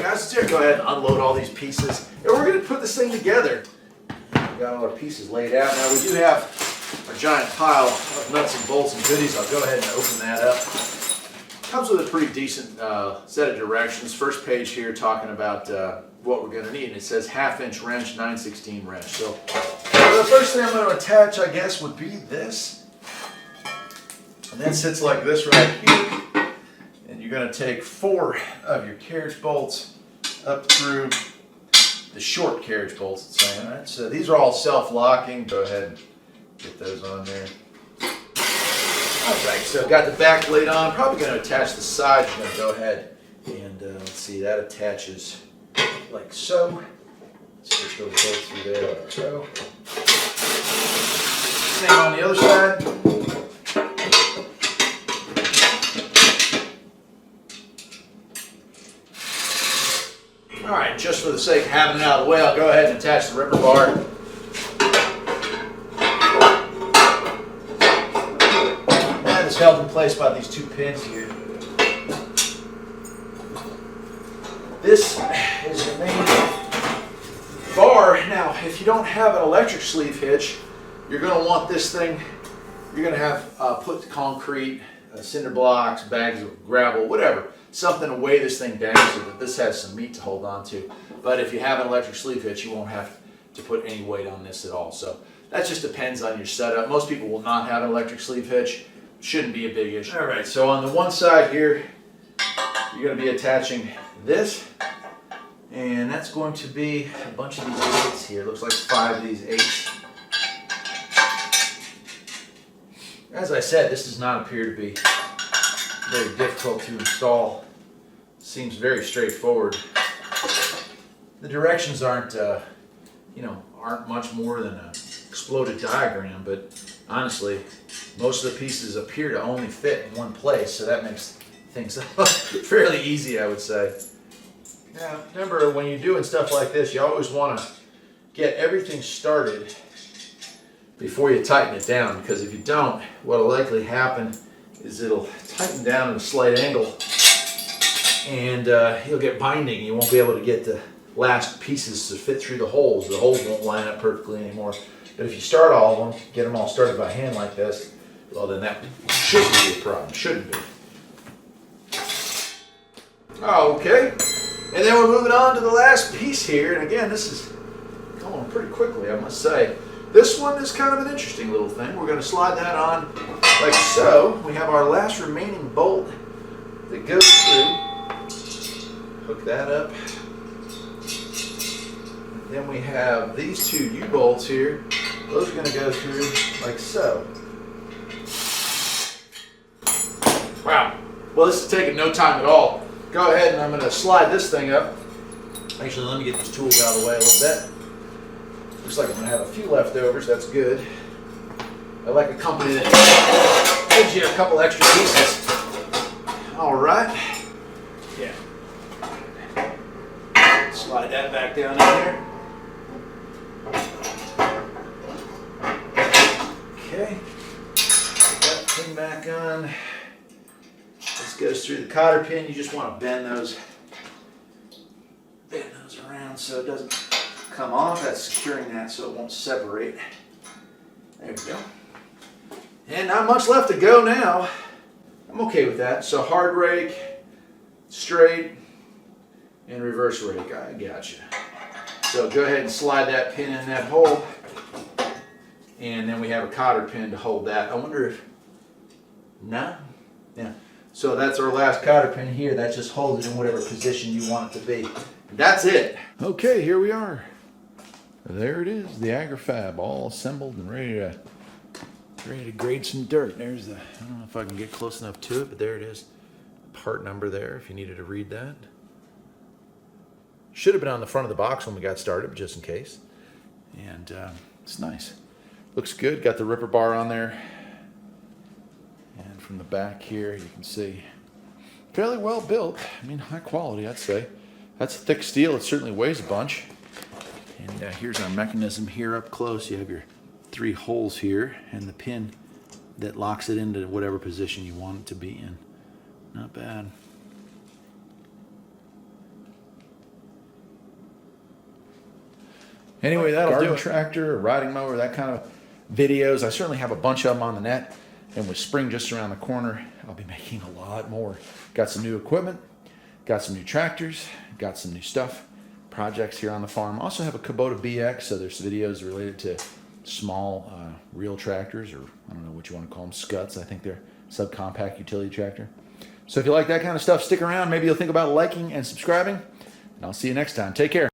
guys, let's go ahead and unload all these pieces. And we're going to put this thing together. We've got all our pieces laid out. Now we do have a giant pile of nuts and bolts and goodies. I'll go ahead and open that up. Comes with a pretty decent set of directions. First page here talking about what we're going to need. And it says 1/2-inch wrench, 9/16 wrench. So the first thing I'm going to attach, I guess, would be this. And that sits like this right here. And you're going to take 4 of your carriage bolts up through the short carriage bolts, it's saying. All right, so these are all self-locking. Go ahead and get those on there. Alright, so I've got the back laid on. Probably going to attach the sides. I'm going to go ahead and let's see, that attaches like so. Let's push those bolts through there like so. Same on the other side. Alright, just for the sake of having it out of the way, I'll go ahead and attach the ripper bar. That is held in place by these 2 pins here. This is the main bar. Now, if you don't have an electric sleeve hitch, you're going to want this thing, you're going to have put concrete, cinder blocks, bags of gravel, whatever. Something to weigh this thing down so that this has some meat to hold on to. But if you have an electric sleeve hitch, you won't have to put any weight on this at all. So that just depends on your setup. Most people will not have an electric sleeve hitch. Shouldn't be a big issue. All right, so on the one side here, you're going to be attaching this. And that's going to be a bunch of these 8s here. It looks like 5 of these 8s. As I said, this does not appear to be very difficult to install. Seems very straightforward. The directions aren't, aren't much more than an exploded diagram, but honestly, most of the pieces appear to only fit in one place, so that makes things fairly easy, I would say. Now, remember, when you're doing stuff like this, you always want to get everything started before you tighten it down, because if you don't, what will likely happen is it'll tighten down at a slight angle and you'll get binding. You won't be able to get the last pieces to fit through the holes. The holes won't line up perfectly anymore. But if you start all of them, get them all started by hand like this, well then that shouldn't be a problem. Shouldn't be. Okay. And then we're moving on to the last piece here. And again, this is going pretty quickly, I must say. This one is kind of an interesting little thing. We're going to slide that on like so. We have our last remaining bolt that goes through. Hook that up. And then we have these 2 U-bolts here. Those are going to go through like so. Wow. Well, this is taking no time at all. Go ahead and I'm going to slide this thing up. Actually, let me get these tools out of the way a little bit. Looks like I'm going to have a few leftovers. That's good. I like a company that gives you a couple extra pieces. All right. Yeah. Slide that back down in there. Okay. Put that thing back on. This goes through the cotter pin. You just want to bend those around so it doesn't come off. That's securing that so it won't separate. There we go. And not much left to go now. I'm okay with that. So hard rake, straight, and reverse rake. I gotcha. So go ahead and slide that pin in that hole. And then we have a cotter pin to hold that. I wonder if, no? Yeah. So that's our last cotter pin here. That just holds it in whatever position you want it to be. That's it. Okay, here we are. There it is, the AgriFab, all assembled and ready to grade some dirt. There's the, I don't know if I can get close enough to it, but there it is. Part number there, if you needed to read that. Should have been on the front of the box when we got started, but just in case. And it's nice. Looks good, got the ripper bar on there. And from the back here, you can see, fairly well built. I mean, high quality, I'd say. That's thick steel, it certainly weighs a bunch. And here's our mechanism here up close. You have your 3 holes here and the pin that locks it into whatever position you want it to be in. Not bad. Anyway, that'll Garden do it. Tractor, or riding mower, that kind of videos. I certainly have a bunch of them on the net. And with spring just around the corner, I'll be making a lot more. Got some new equipment, got some new tractors, got some new stuff, projects here on the farm. Also have a Kubota BX, so there's videos related to small real tractors, or I don't know what you want to call them, scuts. I think they're subcompact utility tractor. So if you like that kind of stuff, stick around. Maybe you'll think about liking and subscribing. And I'll see you next time. Take care.